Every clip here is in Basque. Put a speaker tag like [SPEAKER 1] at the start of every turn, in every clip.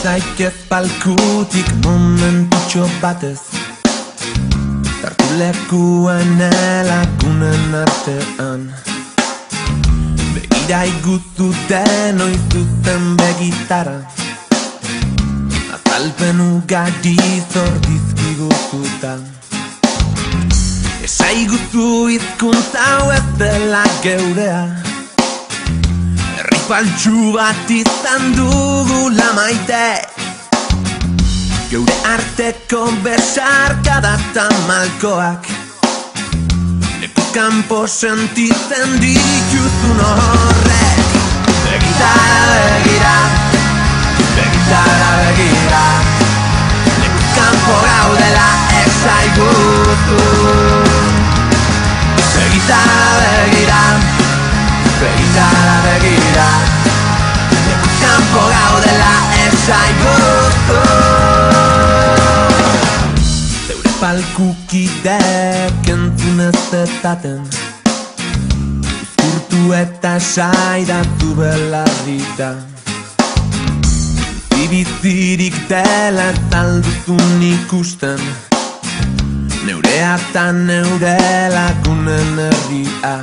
[SPEAKER 1] zaitez palkutik momentutxo batez, hartu lekuan lagunen artean. Begira iguzu denoi zuzen begitara, azalpen ugari zor dizkiguzuta. Esaiguzu hizkuntza hau ez dela geurea, herri faltsu bat izan dugula maite, geure arteko besarkada eta malkoak leku kanpo sentitzen dituzun horrek. Begitara begira, begitara begira, leku kanpo gaudela esaiguzu. Begitara begira, begitara begira, leku kanpo gaudela esaiguzu. Zeure palkukidek entzun ez dezaten, uzkurtu eta sairatu belarrita. Bizirik dela zalduzun ikusten, neurea eta neure lagunen herria.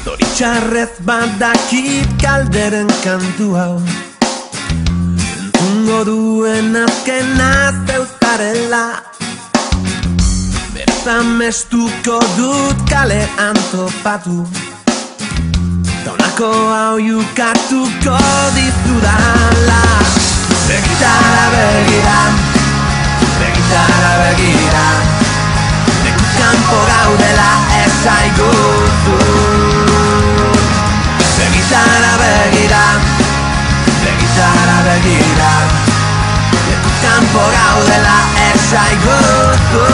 [SPEAKER 1] Zoritxarrez badakit kalderen kantu hau, entzungo duen azkena zeuzarela. Beraz amestuko dut kalean topatu, taunako hau jukatuko dizudala. Begitara begira, begitara begira, leku kanpo gaudela esaiguzu. Begitara begira, begitara begira, leku kanpo gaudela esaiguzu.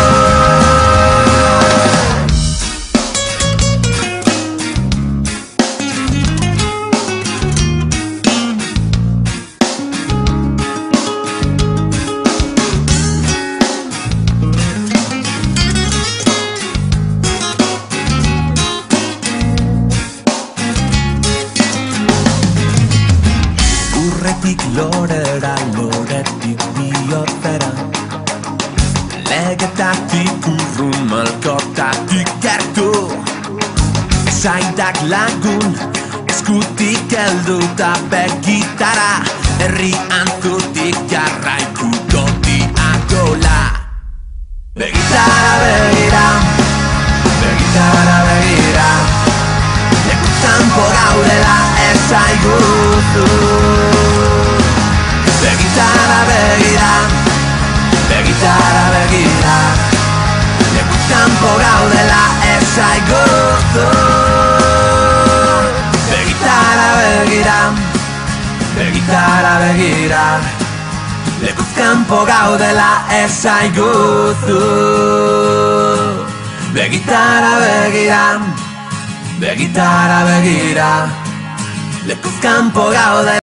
[SPEAKER 1] Lurretik lorera, loretik bihotzera, legetatik urrun, malkotatik gertu. Esaidak lagun, eskutik heldu ta begitara, herri antzutik jarraikuko diagola. Begitara begira, begitara begira, leku kanpo gaudela esaiguzu. Begitara begira, begitara begira, leku kanpo gaudela esaiguzu. Begitara begira, begitara begira, leku kanpo gaudela esaiguzu. Begitara begira, begitara begira, leku kanpo gaudela